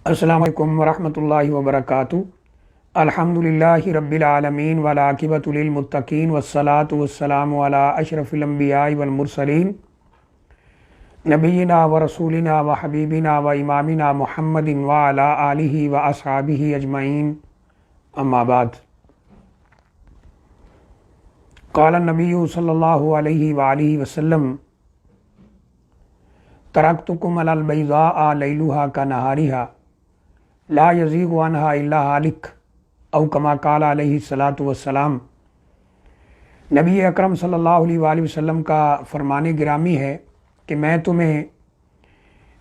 السلام علیکم ورحمۃ اللہ وبرکاتہ۔ الحمدللہ رب العالمین والعاقبۃ للمتقین والصلاۃ والسلام علی اشرف الانبیاء والمرسلین نبینا ورسولنا وحبیبنا وامامنا محمد وعلی آلہ واصحابہ اجمعین، اما بعد۔ قال النبی صلی اللہ علیہ وآلہ وسلم: ترکتکم علی البیضاء لیلھا کنہارھا لا یزیغ عنہا الا ہالک، او کما قال علیہ الصلاۃ والسلام۔ نبی اکرم صلی اللہ علیہ وآلہ وسلم کا فرمان گرامی ہے کہ میں تمہیں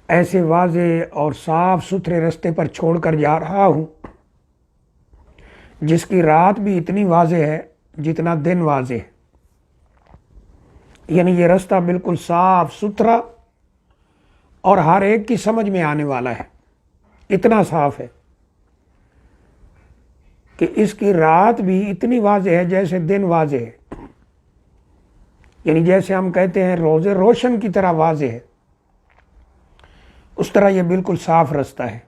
ایسے واضح اور صاف ستھرے رستے پر چھوڑ کر جا رہا ہوں جس کی رات بھی اتنی واضح ہے جتنا دن واضح ہے، یعنی یہ رستہ بالکل صاف ستھرا اور ہر ایک کی سمجھ میں آنے والا ہے، اتنا صاف ہے کہ اس کی رات بھی اتنی واضح ہے جیسے دن واضح ہے، یعنی جیسے ہم کہتے ہیں روز روشن کی طرح واضح ہے، اس طرح یہ بالکل صاف رستہ ہے۔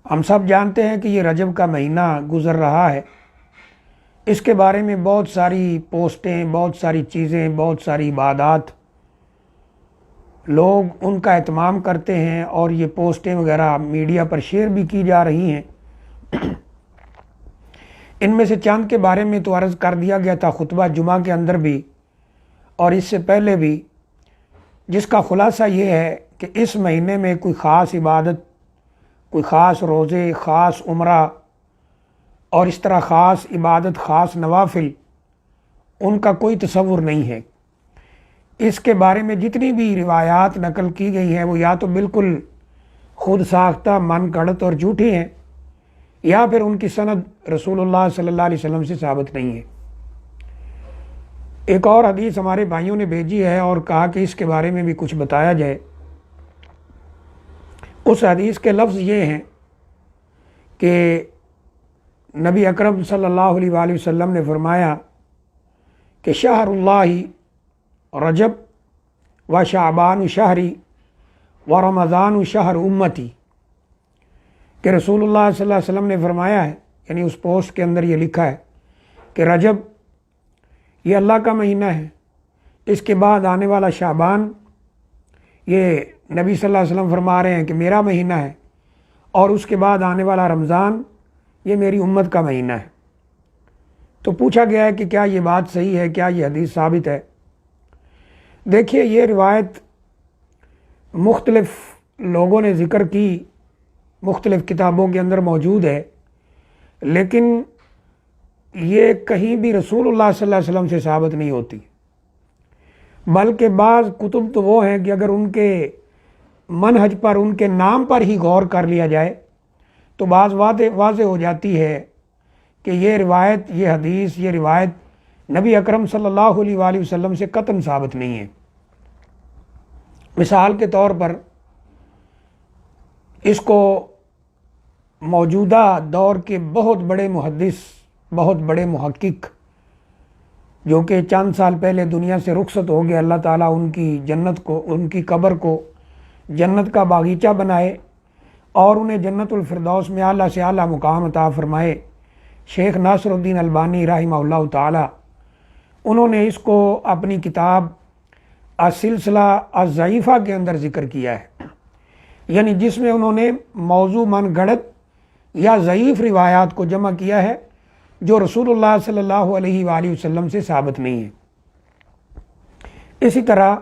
ہم سب جانتے ہیں کہ یہ رجب کا مہینہ گزر رہا ہے، اس کے بارے میں بہت ساری پوسٹیں، بہت ساری چیزیں، بہت ساری عبادات لوگ ان کا اہتمام کرتے ہیں، اور یہ پوسٹیں وغیرہ میڈیا پر شیئر بھی کی جا رہی ہیں۔ ان میں سے چند کے بارے میں تو عرض کر دیا گیا تھا خطبہ جمعہ کے اندر بھی اور اس سے پہلے بھی، جس کا خلاصہ یہ ہے کہ اس مہینے میں کوئی خاص عبادت، کوئی خاص روزے، خاص عمرہ اور اس طرح خاص عبادت، خاص نوافل، ان کا کوئی تصور نہیں ہے۔ اس کے بارے میں جتنی بھی روایات نقل کی گئی ہیں وہ یا تو بالکل خود ساختہ، من گھڑت اور جھوٹی ہیں، یا پھر ان کی سند رسول اللہ صلی اللہ علیہ وسلم سے ثابت نہیں ہے۔ ایک اور حدیث ہمارے بھائیوں نے بھیجی ہے اور کہا کہ اس کے بارے میں بھی کچھ بتایا جائے۔ اس حدیث کے لفظ یہ ہیں کہ نبی اکرم صلی اللہ علیہ وآلہ وسلم نے فرمایا کہ شہر اللہ رجب و شعبان شہری و رمضان شہر امتی، کہ رسول اللہ صلی اللہ علیہ وسلم نے فرمایا ہے، یعنی اس پوسٹ کے اندر یہ لکھا ہے کہ رجب یہ اللہ کا مہینہ ہے، اس کے بعد آنے والا شعبان یہ نبی صلی اللہ علیہ وسلم فرما رہے ہیں کہ میرا مہینہ ہے، اور اس کے بعد آنے والا رمضان یہ میری امت کا مہینہ ہے۔ تو پوچھا گیا ہے کہ کیا یہ بات صحیح ہے، کیا یہ حدیث ثابت ہے؟ دیکھیے، یہ روایت مختلف لوگوں نے ذکر کی، مختلف کتابوں کے اندر موجود ہے، لیکن یہ کہیں بھی رسول اللہ صلی اللہ علیہ وسلم سے ثابت نہیں ہوتی، بلکہ بعض کتب تو وہ ہیں کہ اگر ان کے منہج پر، ان کے نام پر ہی غور کر لیا جائے تو بعض واضح ہو جاتی ہے کہ یہ روایت، یہ حدیث، یہ روایت نبی اکرم صلی اللہ علیہ وآلہ وسلم سے قطعاً ثابت نہیں ہے۔ مثال کے طور پر اس کو موجودہ دور کے بہت بڑے محدث، بہت بڑے محقق، جو کہ چند سال پہلے دنیا سے رخصت ہو گئے، اللہ تعالیٰ ان کی جنت کو، ان کی قبر کو جنت کا باغیچہ بنائے اور انہیں جنت الفردوس میں اعلیٰ سے اعلیٰ مقام عطا فرمائے، شیخ ناصر الدین البانی رحمہ اللہ تعالیٰ، انہوں نے اس کو اپنی کتاب السلسلہ الضعیفہ کے اندر ذکر کیا ہے، یعنی جس میں انہوں نے موضوع من گھڑت یا ضعیف روایات کو جمع کیا ہے جو رسول اللہ صلی اللہ علیہ وآلہ وسلم سے ثابت نہیں ہے۔ اسی طرح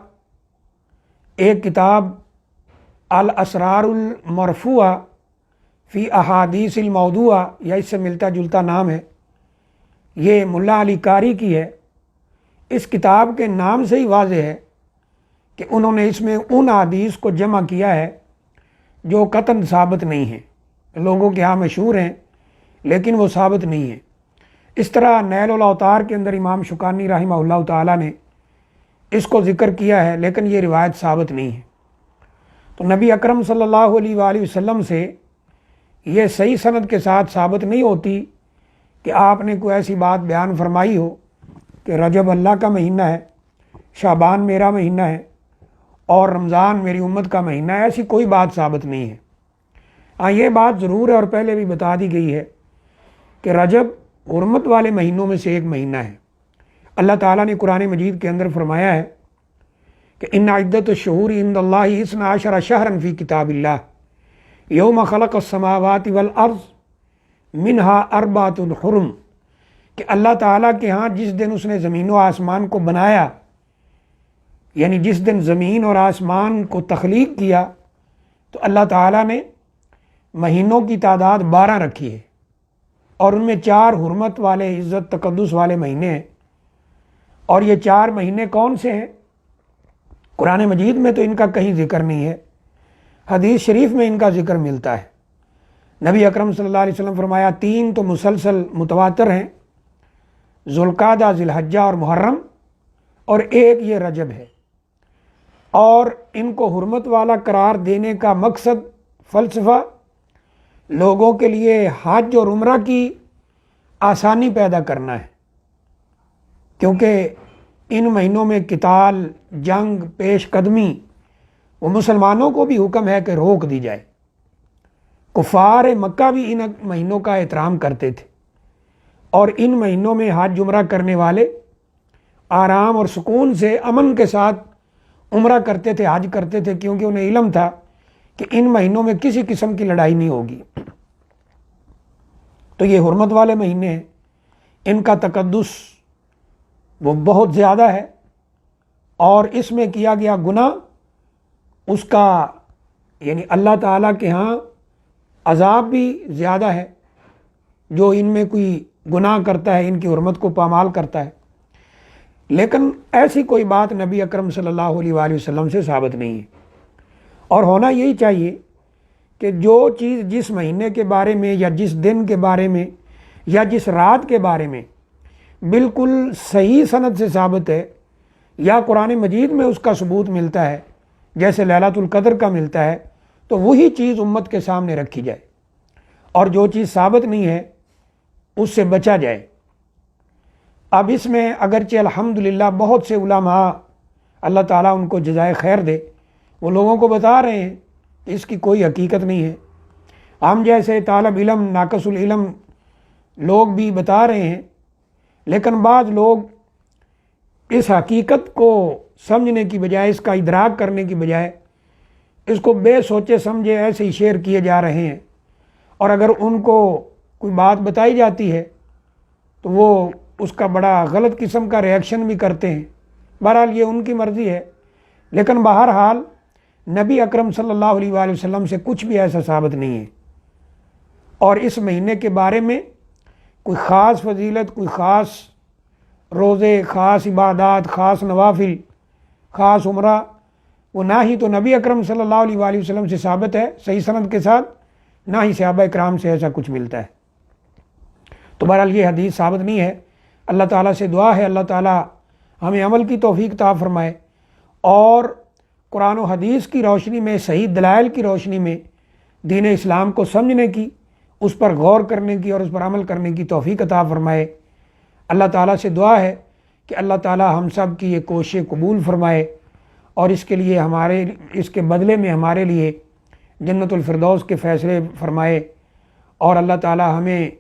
ایک کتاب الاسرار المرفوعہ فی احادیث الموضوعہ، یا اس سے ملتا جلتا نام ہے، یہ ملا علی قاری کی ہے۔ اس کتاب کے نام سے ہی واضح ہے کہ انہوں نے اس میں ان حدیث کو جمع کیا ہے جو قطعاً ثابت نہیں ہیں، لوگوں کے ہاں مشہور ہیں لیکن وہ ثابت نہیں ہیں۔ اس طرح نیل الاوطار کے اندر امام شوکانی رحمہ اللہ تعالیٰ نے اس کو ذکر کیا ہے، لیکن یہ روایت ثابت نہیں ہے۔ تو نبی اکرم صلی اللہ علیہ وآلہ وسلم سے یہ صحیح سند کے ساتھ ثابت نہیں ہوتی کہ آپ نے کوئی ایسی بات بیان فرمائی ہو کہ رجب اللہ کا مہینہ ہے، شعبان میرا مہینہ ہے اور رمضان میری امت کا مہینہ ہے، ایسی کوئی بات ثابت نہیں ہے۔ ہاں یہ بات ضرور ہے اور پہلے بھی بتا دی گئی ہے کہ رجب حرمت والے مہینوں میں سے ایک مہینہ ہے۔ اللہ تعالیٰ نے قرآن مجید کے اندر فرمایا ہے کہ ان عدت الشہور عند اللہ 12 شہرا فی کتاب اللہ یوم خلق السماوات والارض منہا اربعۃ حرم، کہ اللہ تعالیٰ کے ہاں جس دن اس نے زمین و آسمان کو بنایا، یعنی جس دن زمین اور آسمان کو تخلیق کیا، تو اللہ تعالیٰ نے مہینوں کی تعداد 12 رکھی ہے، اور ان میں 4 حرمت والے عزت تقدس والے مہینے ہیں۔ اور یہ 4 مہینے کون سے ہیں؟ قرآن مجید میں تو ان کا کہیں ذکر نہیں ہے، حدیث شریف میں ان کا ذکر ملتا ہے۔ نبی اکرم صلی اللہ علیہ وسلم فرمایا 3 تو مسلسل متواتر ہیں، ذوالقعدہ، ذی الحجہ اور محرم، اور ایک یہ رجب ہے۔ اور ان کو حرمت والا قرار دینے کا مقصد، فلسفہ، لوگوں کے لیے حج اور عمرہ کی آسانی پیدا کرنا ہے، کیونکہ ان مہینوں میں قتال، جنگ، پیش قدمی، وہ مسلمانوں کو بھی حکم ہے کہ روک دی جائے۔ کفار مکہ بھی ان مہینوں کا احترام کرتے تھے، اور ان مہینوں میں حج عمرہ کرنے والے آرام اور سکون سے امن کے ساتھ عمرہ کرتے تھے، حج کرتے تھے، کیونکہ انہیں علم تھا کہ ان مہینوں میں کسی قسم کی لڑائی نہیں ہوگی۔ تو یہ حرمت والے مہینے ہیں، ان کا تقدس وہ بہت زیادہ ہے، اور اس میں کیا گیا گناہ، اس کا یعنی اللہ تعالیٰ کے ہاں عذاب بھی زیادہ ہے۔ جو ان میں کوئی گناہ کرتا ہے، ان کی حرمت کو پامال کرتا ہے۔ لیکن ایسی کوئی بات نبی اکرم صلی اللہ علیہ وآلہ وسلم سے ثابت نہیں ہے، اور ہونا یہی چاہیے کہ جو چیز جس مہینے کے بارے میں یا جس دن کے بارے میں یا جس رات کے بارے میں بالکل صحیح سند سے ثابت ہے، یا قرآن مجید میں اس کا ثبوت ملتا ہے، جیسے لیلۃ القدر کا ملتا ہے، تو وہی چیز امت کے سامنے رکھی جائے، اور جو چیز ثابت نہیں ہے اس سے بچا جائے۔ اب اس میں اگرچہ الحمدللہ بہت سے علماء، اللہ تعالیٰ ان کو جزائے خیر دے، وہ لوگوں کو بتا رہے ہیں کہ اس کی کوئی حقیقت نہیں ہے۔ ہم جیسے طالب علم، ناقص العلم لوگ بھی بتا رہے ہیں، لیکن بعض لوگ اس حقیقت کو سمجھنے کی بجائے، اس کا ادراک کرنے کی بجائے، اس کو بے سوچے سمجھے ایسے ہی شیئر کیے جا رہے ہیں، اور اگر ان کو کوئی بات بتائی جاتی ہے تو وہ اس کا بڑا غلط قسم کا ریئیکشن بھی کرتے ہیں۔ بہرحال یہ ان کی مرضی ہے، لیکن بہرحال نبی اکرم صلی اللہ علیہ وآلہ وسلم سے کچھ بھی ایسا ثابت نہیں ہے، اور اس مہینے کے بارے میں کوئی خاص فضیلت، کوئی خاص روزے، خاص عبادات، خاص نوافل، خاص عمرہ، وہ نہ ہی تو نبی اکرم صلی اللہ علیہ وآلہ وسلم سے ثابت ہے صحیح سند کے ساتھ، نہ ہی صحابہ اکرام سے ایسا کچھ ملتا ہے۔ تو بہرحال یہ حدیث ثابت نہیں ہے۔ اللہ تعالیٰ سے دعا ہے اللہ تعالیٰ ہمیں عمل کی توفیق عطا فرمائے، اور قرآن و حدیث کی روشنی میں، صحیح دلائل کی روشنی میں دین اسلام کو سمجھنے کی، اس پر غور کرنے کی اور اس پر عمل کرنے کی توفیق عطا فرمائے۔ اللہ تعالیٰ سے دعا ہے کہ اللہ تعالیٰ ہم سب کی یہ کوشش قبول فرمائے، اور اس کے لیے اس کے بدلے میں ہمارے لیے جنت الفردوس کے فیصلے فرمائے، اور اللہ تعالیٰ ہمیں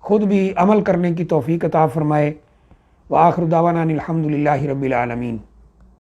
خود بھی عمل کرنے کی توفیق عطا فرمائے۔ وآخر دعوانا الحمد للہ رب العالمین۔